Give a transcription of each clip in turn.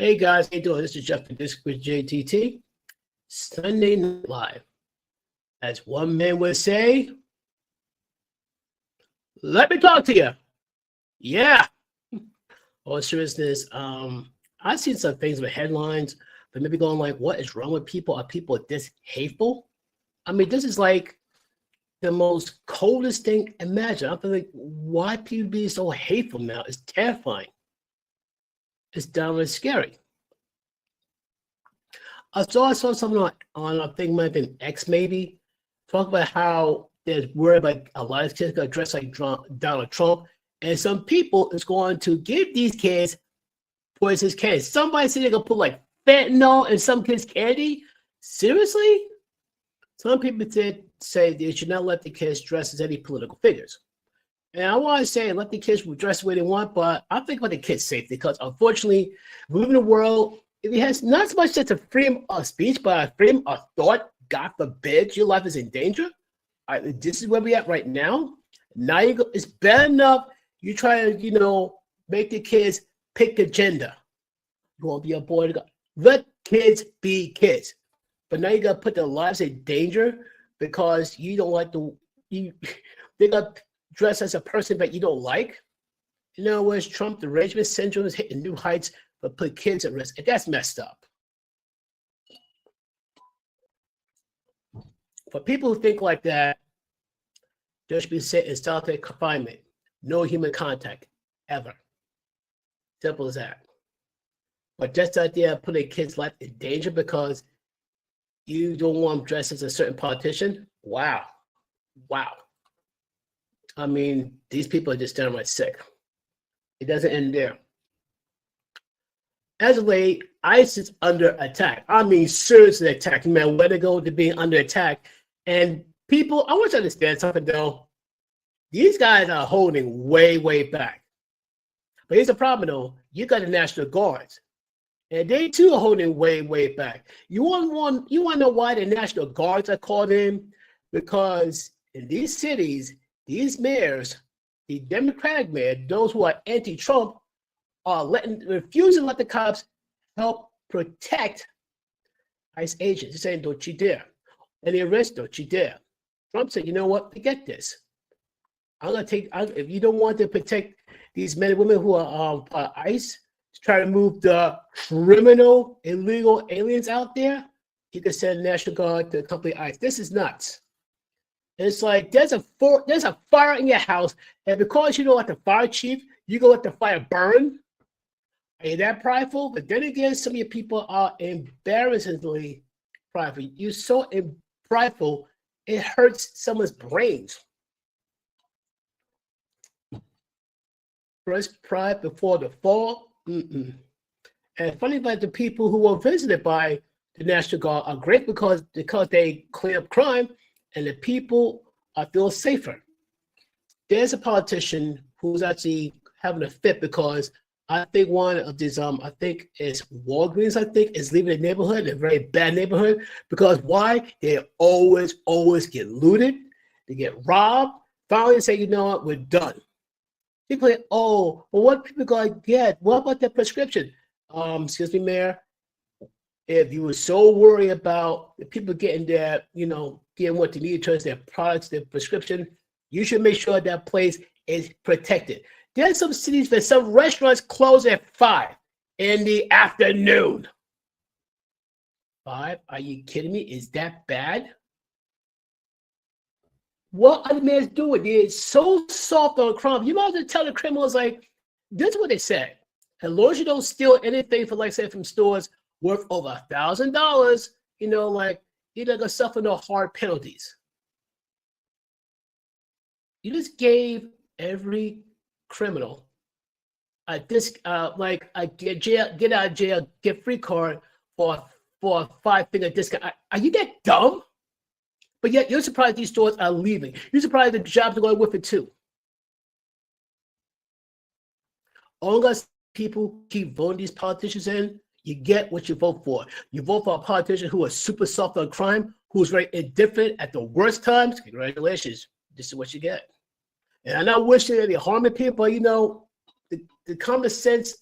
Hey guys, how you doing? This is Jeff the Disc with JTT. Sunday Night Live. As one man would say, let me talk to you. Yeah. All seriousness, I've seen some things with headlines, but maybe going like, what is wrong with people? Are people this hateful? I mean, this is like the most coldest thing imagine. I'm thinking, why people be so hateful now? It's terrifying. It's downright scary. I saw something on I think it might have been X maybe, talk about how there's worry about a lot of kids going to dress like Donald Trump, and some people is going to give these kids poisonous candy. Somebody said they're going to put like fentanyl in some kids' candy. Seriously? Some people did say they should not let the kids dress as any political figures. And I want to say let the kids dress the way they want, but I think about the kids' safety because unfortunately, we live in a world. If it has not so much just a freedom of speech, but a freedom of thought, God forbid your life is in danger. This is where we're at right now. Now it's bad enough you try to, make the kids pick a gender. You want to be a boy? Let kids be kids. But now you got to put their lives in danger because you don't like they got dressed as a person that you don't like. In other words, Trump derangement syndrome is hitting new heights, but put kids at risk. And that's messed up. For people who think like that, they should be set in solitary confinement. No human contact, ever. Simple as that. But just the idea of putting kids' life in danger because you don't want them dressed as a certain politician, wow. Wow. I mean, these people are just downright sick. It doesn't end there. As of late, ICE is under attack. I mean, seriously attack. Man, where to go to being under attack. And people, I want you to understand something, though. These guys are holding way, way back. But here's the problem, though. You got the National Guards. And they, too, are holding way, way back. You want to know why the National Guards are called in? Because in these cities, these mayors, the Democratic mayor, those who are anti-Trump, are refusing to let the cops help protect ICE agents. They're saying, don't you dare. And the arrest, don't you dare. Trump said, you know what, forget this. I'm going to if you don't want to protect these men and women who are ICE, to try to move the criminal, illegal aliens out there, you can send the National Guard to accompany ICE. This is nuts. It's like there's a fire in your house, and because you don't let the fire chief, you go let the fire burn. Are you that prideful? But then again, some of your people are embarrassingly prideful. You're so prideful, it hurts someone's brains. First pride before the fall. And funny about the people who were visited by the National Guard are great because they clean up crime, and the people feel safer. There's a politician who's actually having a fit because I think one of these, I think it's Walgreens, I think, is leaving the neighborhood, a very bad neighborhood, because why? They always get looted, they get robbed. Finally say, you know what, we're done. People say, oh, well, what people gonna get? What about their prescription? Excuse me, Mayor. If you were so worried about the people getting their, getting what they need in terms of their products, their prescription, you should make sure that place is protected. There's some cities where some restaurants close at 5 in the afternoon. 5? Are you kidding me? Is that bad? What are the men doing? They're so soft on crime. You might as well tell the criminals, like, this is what they said. As long as you don't steal anything for, like, say, from stores worth over $1,000, you're not gonna suffer no hard penalties. You just gave every criminal a get out of jail, get free card for a 5-finger discount. Are you that dumb? But yet you're surprised these stores are leaving. You're surprised the jobs are going with it too. Unless people keep voting these politicians in, you get what you vote for. You vote for a politician who is super soft on crime, who's very indifferent at the worst times. Congratulations. This is what you get. And I'm not wishing any harm to people, but the common sense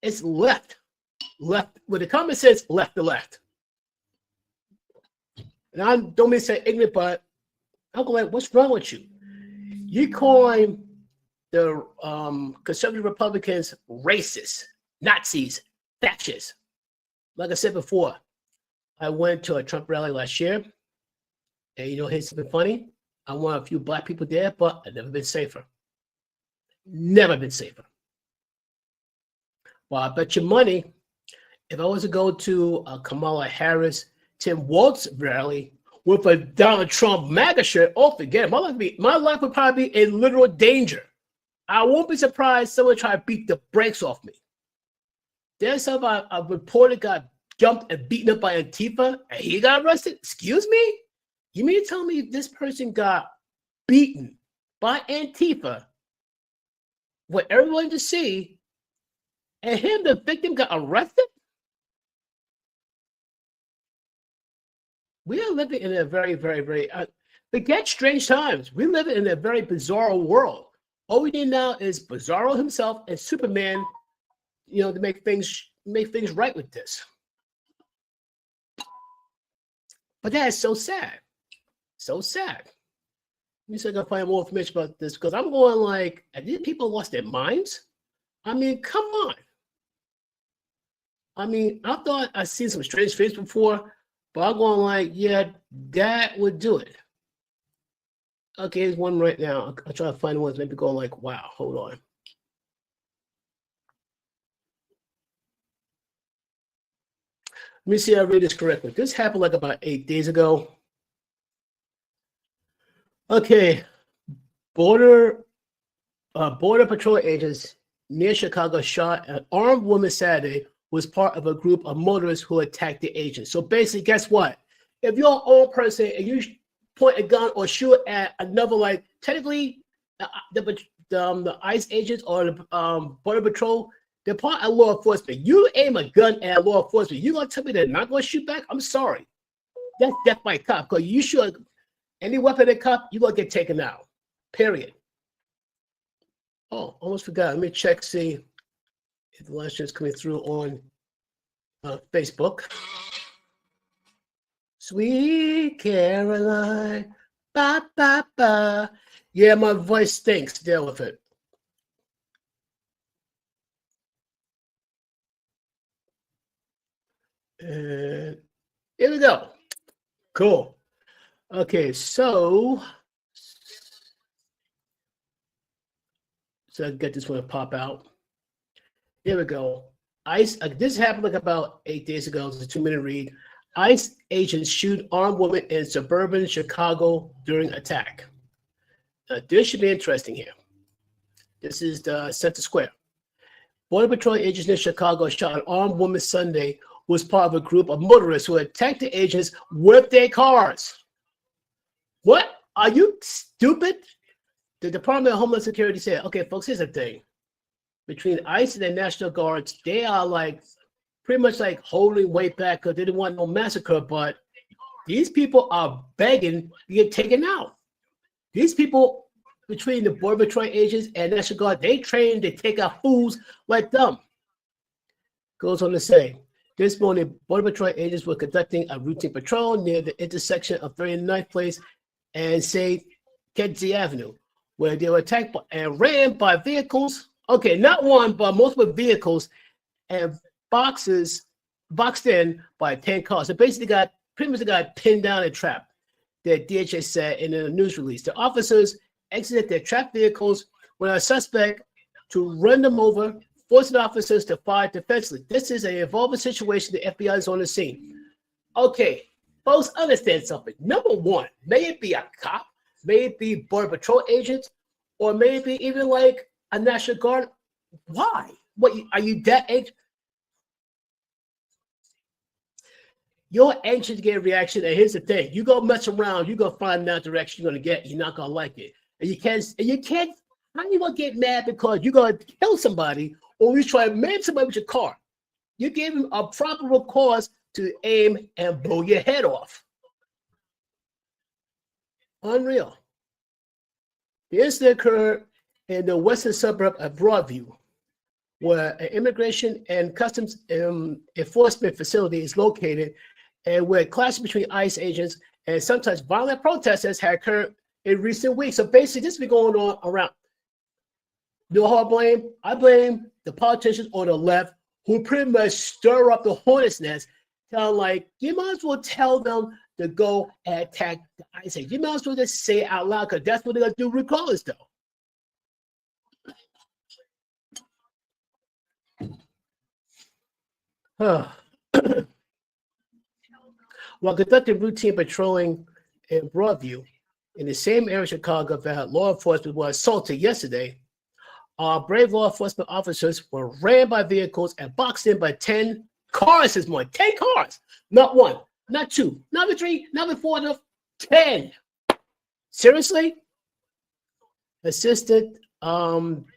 is left. left with the common sense, left to left. And I don't mean to say ignorant, but I'm going, what's wrong with you? You calling the conservative Republicans racist, Nazis, fascists. Like I said before, I went to a Trump rally last year, and here's something funny. I want a few black people there, but I've never been safer. Never been safer. Well, I bet you money, if I was to go to a Kamala Harris, Tim Walz rally with a Donald Trump MAGA shirt, oh, forget it. My life would probably be in literal danger. I won't be surprised someone try to beat the brakes off me. There's some a reporter got jumped and beaten up by Antifa, and he got arrested. Excuse me? You mean to tell me this person got beaten by Antifa for everyone to see, and him, the victim, got arrested? We are living in a very, very, very, forget strange times. We live in a very bizarre world. All we need now is Bizarro himself and Superman, to make things right with this. But that is so sad. So sad. Let me see if I can find more information about this, because I'm going like, have these people lost their minds? I mean, come on. I mean, I thought I'd seen some strange faces before, but I'm going like, yeah, that would do it. Okay, here's one right now. I'll try to find one that's maybe going like, wow, hold on. Let me see if I read this correctly. This happened like about 8 days ago. Okay, Border Patrol agents near Chicago shot an armed woman Saturday who was part of a group of motorists who attacked the agents. So basically, guess what? If you're an old person and you point a gun or shoot at another, like technically the ICE agents or the Border Patrol, they're part of law enforcement. You aim a gun at law enforcement, you gonna tell me they're not gonna shoot back? I'm sorry. That's death by cop, because you shoot any weapon at cop, you're gonna get taken out. Period. Oh, almost forgot. Let me check, see if the last is coming through on Facebook. Sweet Caroline, ba ba ba. Yeah, my voice stinks. Deal with it. And here we go. Cool. Okay, so I get this one to pop out. Here we go. ICE. This happened like about 8 days ago. It's a 2-minute read. ICE agents shoot armed woman in suburban Chicago during attack. Now, this should be interesting here. This is the Center Square. Border Patrol agents in Chicago shot an armed woman Sunday who was part of a group of motorists who attacked the agents with their cars. What? Are you stupid? The Department of Homeland Security said, okay, folks, here's the thing. Between ICE and the National Guards, they are like pretty much like holding way back because they didn't want no massacre, but these people are begging to get taken out. These people, between the Border Patrol agents and National Guard, they trained to take out fools like them. Goes on to say, this morning, Border Patrol agents were conducting a routine patrol near the intersection of 39th Place and St. Kedzie Avenue, where they were attacked and ran by vehicles. Okay, not one, but multiple vehicles and boxed in by 10 cars. So basically pretty much got pinned down and trapped, the DHS said in a news release. The officers exited their trapped vehicles when a suspect to run them over, forcing officers to fire defensively. This is an evolving situation. The FBI is on the scene. Okay, folks, understand something. Number one, may it be a cop, may it be Border Patrol agents, or maybe even like a National Guard. Why? What, are you that anxious? You're anxious to get a reaction, and here's the thing: you go mess around, you go find that direction you're gonna get. You're not gonna like it, and you can't. How are you gonna get mad because you're gonna kill somebody, or you try to maim somebody with your car? You gave him a probable cause to aim and blow your head off. Unreal. The incident occurred in the western suburb of Broadview. where an immigration and customs enforcement facility is located, and where clashes between ICE agents and sometimes violent protesters had occurred in recent weeks. So basically, this has been going on around. You know how I blame? I blame the politicians on the left who pretty much stir up the hornet's nest, telling like, you might as well tell them to go and attack the ICE agents. You might as well just say it out loud, because that's what they're going to do regardless, though. While conducting routine patrolling in Broadview, in the same area of Chicago that law enforcement was assaulted yesterday, our brave law enforcement officers were ran by vehicles and boxed in by 10 cars this morning. 10 cars. Not one, not two, not three, not four, no, 10. Seriously? Assistant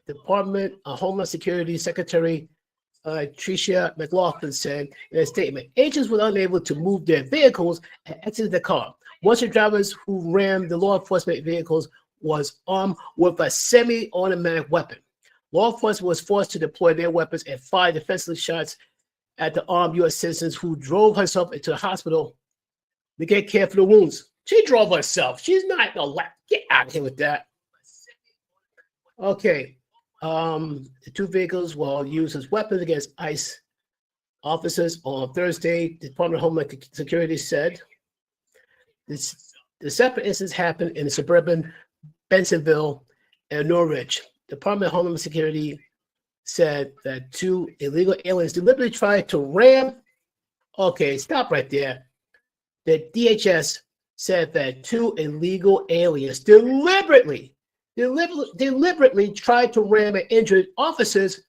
Department of Homeland Security Secretary Tricia McLaughlin said in a statement, agents were unable to move their vehicles and exit the car. One of the drivers who rammed the law enforcement vehicles was armed with a semi-automatic weapon. Law enforcement was forced to deploy their weapons and fire defenseless shots at the armed U.S. citizens who drove herself into the hospital to get care for the wounds. She drove herself. She's not gonna get out of here with that. Okay. The two vehicles were used as weapons against ICE officers on Thursday. The Department of Homeland Security said the separate incidents happened in suburban Bensonville and Norwich. The Department of Homeland Security said that two illegal aliens deliberately tried to ram. Okay, stop right there. The DHS said that two illegal aliens deliberately tried to ram and injured officers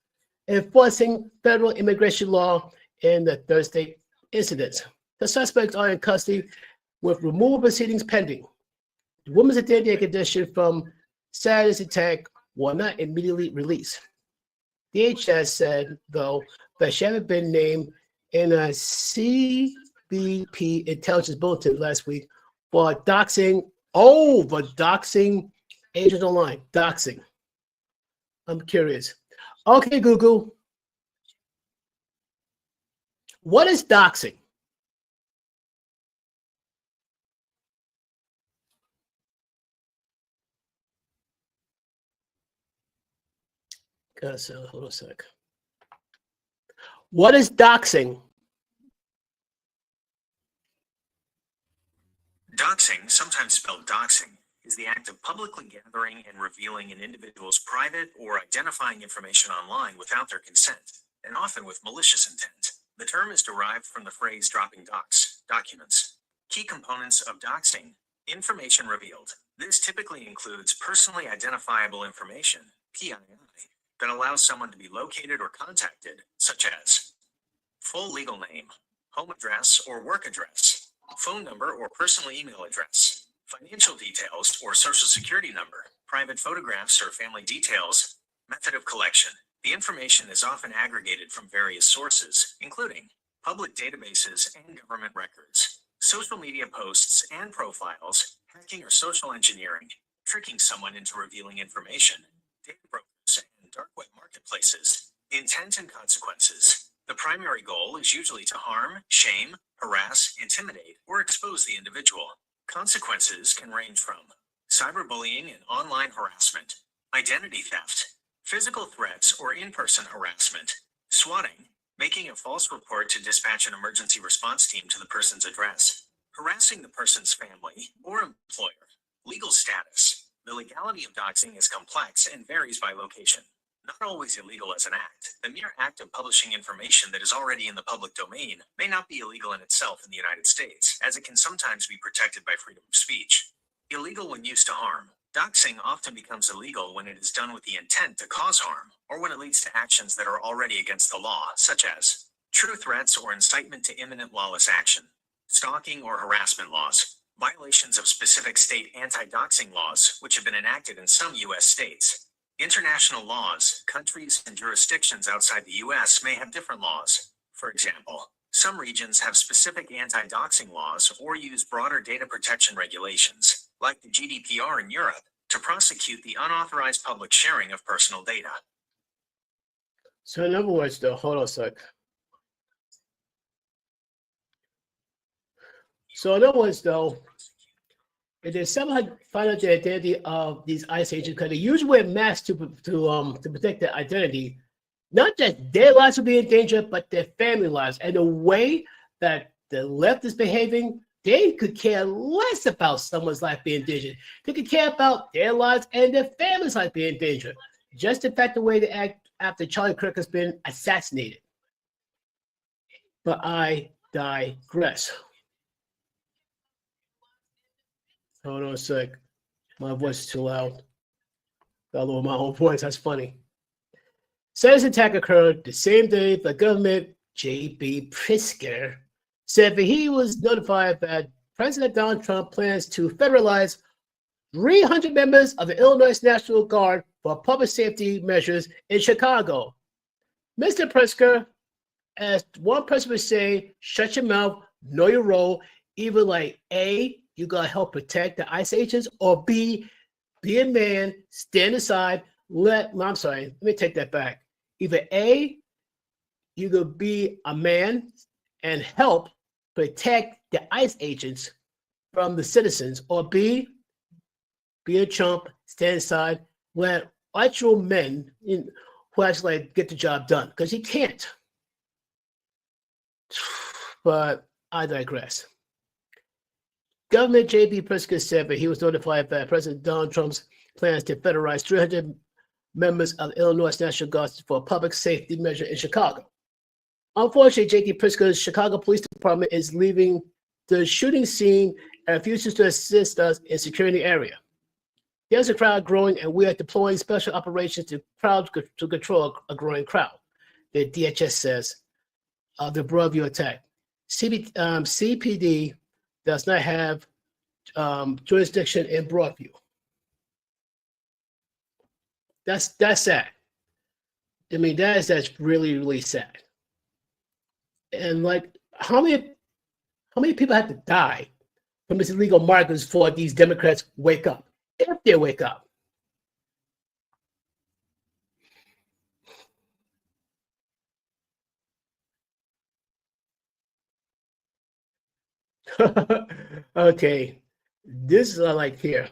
enforcing federal immigration law in the Thursday incidents. The suspects are in custody with removal proceedings pending. The woman's identity and condition from Saturday's attack were not immediately released. DHS said, though, that she hadn't been named in a CBP intelligence bulletin last week for doxing. Oh, for doxing agents online. Doxing. I'm curious. Okay, Google. What is doxing? Hold on a sec. What is doxing? Doxing, sometimes spelled doxing, is the act of publicly gathering and revealing an individual's private or identifying information online without their consent, and often with malicious intent. The term is derived from the phrase dropping docs, documents. Key components of doxing: information revealed. This typically includes personally identifiable information, PII, that allows someone to be located or contacted, such as full legal name, home address or work address, phone number or personal email address, financial details or social security number, private photographs or family details. Method of collection. The information is often aggregated from various sources, including public databases and government records, social media posts and profiles, hacking or social engineering, tricking someone into revealing information, data brokers and dark web marketplaces. Intent and consequences. The primary goal is usually to harm, shame, harass, intimidate, or expose the individual. Consequences can range from cyberbullying and online harassment, identity theft, physical threats or in-person harassment, swatting, making a false report to dispatch an emergency response team to the person's address, harassing the person's family or employer. Legal status. The legality of doxing is complex and varies by location. Not always illegal as an act. The mere act of publishing information that is already in the public domain may not be illegal in itself in the United States, as it can sometimes be protected by freedom of speech. Illegal when used to harm. Doxing often becomes illegal when it is done with the intent to cause harm, or when it leads to actions that are already against the law, such as true threats or incitement to imminent lawless action, stalking or harassment laws, violations of specific state anti-doxing laws, which have been enacted in some U.S. states. International laws. Countries and jurisdictions outside the U.S. may have different laws. For example, some regions have specific anti-doxing laws or use broader data protection regulations, like the GDPR in Europe, to prosecute the unauthorized public sharing of personal data. So in other words, though, hold on a sec. So in other words, though, if they somehow find out the identity of these ICE agents, because they usually wear masks to protect their identity, not just their lives will be in danger, but their family lives. And the way that the left is behaving, they could care less about someone's life being in danger. They could care about their lives and their family's life being in danger. Just the fact the way they act after Charlie Kirk has been assassinated. But I digress. Hold on a sec. My voice is too loud. Got lower my own voice. That's funny. Said this attack occurred the same day the government, J.B. Pritzker, said that he was notified that President Donald Trump plans to federalize 300 members of the Illinois National Guard for public safety measures in Chicago. Mr. Pritzker, as one person would say, shut your mouth, know your role, either like A, you gotta help protect the ICE agents, or B, be a man, stand aside, let me take that back. Either A, you could be a man and help protect the ICE agents from the citizens, or B, be a chump, stand aside, let actual men who actually get the job done, because he can't. But I digress. Governor J.B. Pritzker said that he was notified that President Donald Trump's plans to federalize 300 members of Illinois National Guard for a public safety measure in Chicago. Unfortunately, J.B. Pritzker's Chicago Police Department is leaving the shooting scene and refuses to assist us in securing the area. There's a crowd growing, and we are deploying special operations to control a growing crowd, the DHS says, of the Broadview attack. CPD does not have jurisdiction in Broadview. That's sad. I mean, that's really, really sad. And like, how many people have to die from this illegal markers for these Democrats wake up? If they wake up. Okay, this is like here.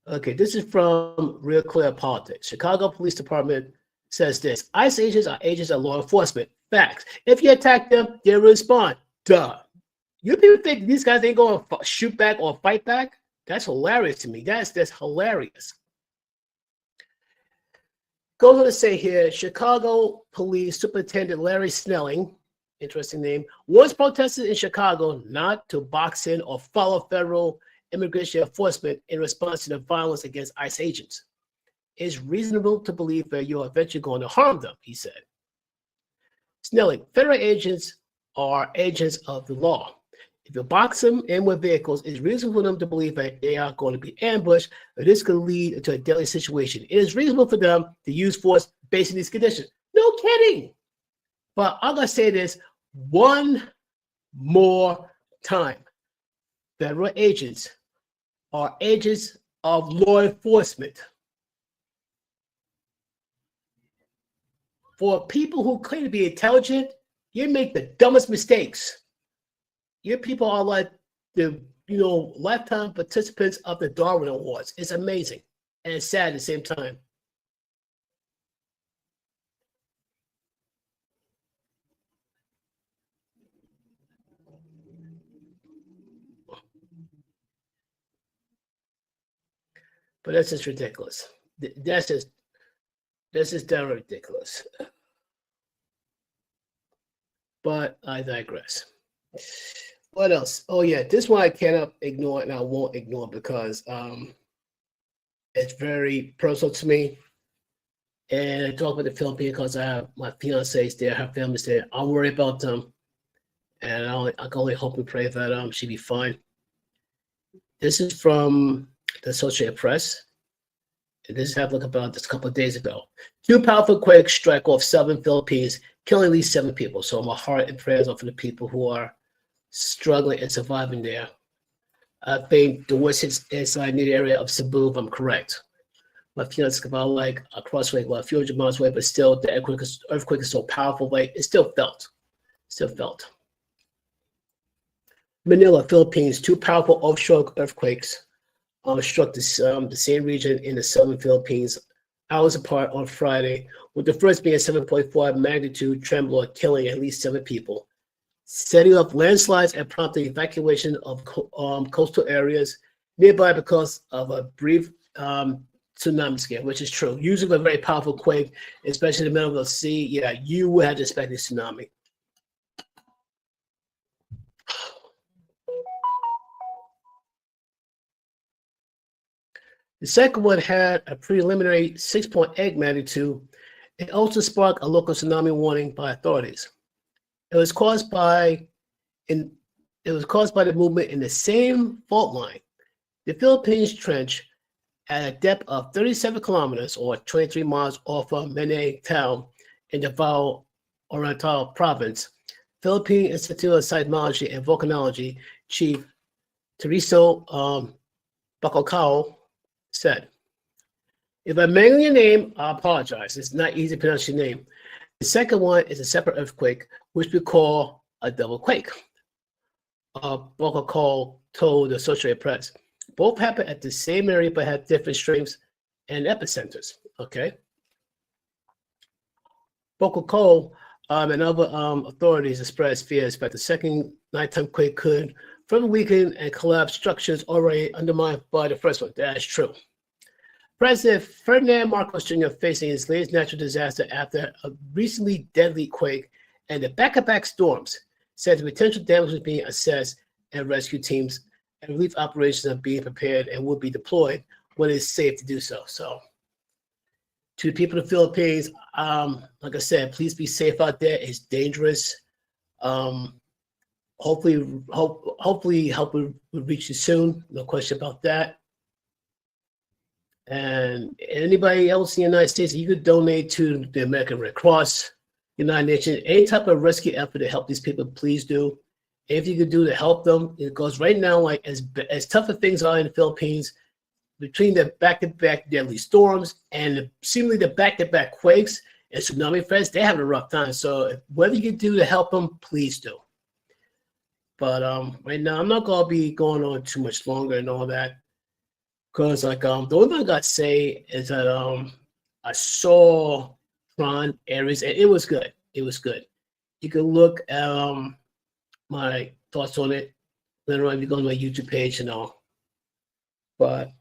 Okay, this is from Real Clear Politics. Chicago Police Department says this: ICE agents are agents of law enforcement. Facts. If you attack them, they'll respond. Duh. You people think these guys ain't going to shoot back or fight back? That's hilarious to me. That's hilarious. Goes on to say here, Chicago Police Superintendent Larry Snelling, interesting name, warns protesters in Chicago not to box in or follow federal immigration enforcement in response to the violence against ICE agents. It's reasonable to believe that you're eventually going to harm them, he said. Snelling, federal agents are agents of the law. If you box them in with vehicles, it's reasonable for them to believe that they are going to be ambushed, or this could lead to a deadly situation. It is reasonable for them to use force based on these conditions. No kidding. But I'm going to say this one more time. Federal agents are agents of law enforcement. For people who claim to be intelligent, you make the dumbest mistakes. Your people are like the lifetime participants of the Darwin Awards. It's amazing and it's sad at the same time. But that's just ridiculous. That's just damn ridiculous. But I digress. What else? Oh yeah, this one I cannot ignore, and I won't ignore because it's very personal to me. And I talk about the Philippines because I have my fiance's there, her family's there. I'm worried about them, and I can only hope and pray that she be fine. This is from the Associated Press. And this happened about this a couple of days ago. 2 powerful quakes strike off southern Philippines, killing at least 7 people. So my heart and prayers are for the people who are struggling and surviving there. I think the worst is inside the area of Cebu, if I'm correct. But it's about like a crossway, well, a few hundred miles away, but still the earthquake is so powerful, like it still felt. Still felt. Manila, Philippines, 2 powerful offshore earthquakes struck the same region in the southern Philippines hours apart on Friday, with the first being a 7.4 magnitude tremor, killing at least 7 people, setting up landslides and prompting evacuation of coastal areas nearby because of a brief tsunami scare, which is true. Usually a very powerful quake, especially in the middle of the sea, yeah, you would have to expect a tsunami. The second one had a preliminary 6.8 magnitude. It also sparked a local tsunami warning by authorities. It was caused by the movement in the same fault line. The Philippines Trench, at a depth of 37 kilometers or 23 miles off of Manay town in Davao Oriental Province, Philippine Institute of Seismology and Volcanology Chief Tereso Bacalcao said, "If I'm mangling your name, I apologize. It's not easy to pronounce your name. The second one is a separate earthquake, which we call a double quake." Bacalcao told the Associated Press. Both happened at the same area but had different strengths and epicenters. Okay. Bacalcao and other authorities expressed fears that the second nighttime quake could further weaken and collapse structures already undermined by the first one. That is true. President Ferdinand Marcos Jr. facing his latest natural disaster after a recently deadly quake and the back-to-back storms, said the potential damage was being assessed and rescue teams and relief operations are being prepared and will be deployed when it's safe to do so. So, to the people of the Philippines, like I said, please be safe out there. It's dangerous. Hopefully help will reach you soon. No question about that. And anybody else in the United States, you could donate to the American Red Cross, United Nations, any type of rescue effort to help these people, please do. If you could do to help them, because right now, like as tough as things are in the Philippines, between the back-to-back deadly storms and seemingly the back-to-back quakes and tsunami threats, they're having a rough time. So whatever you can do to help them, please do. But right now, I'm not gonna be going on too much longer and all that, because like the only thing I got to say is that I saw Tron Ares and it was good. It was good. You can look at my thoughts on it later on if you go to my YouTube page and all. But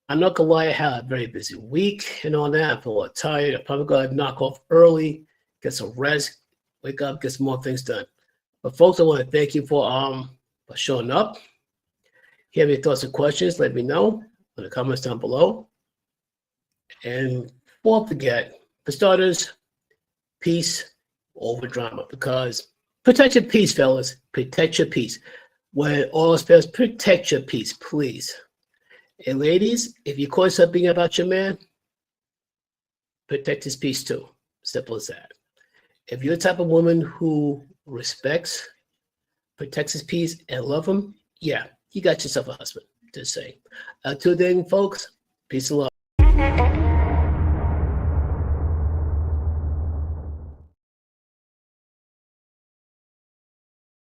I'm not gonna lie, I had a very busy week and all that. I feel a little tired. I'm probably gonna knock off early, get some rest, wake up, get some more things done. But folks, I want to thank you for showing up. If you have any thoughts or questions, let me know in the comments down below. And don't forget, for starters, peace over drama, because protect your peace, fellas. Protect your peace. When all is fails, protect your peace, please. And ladies, if you caught something about your man, protect his peace too. Simple as that. If you're the type of woman who respects, protects his peace, and love him, yeah, you got yourself a husband, just say. Until then, folks, peace and love.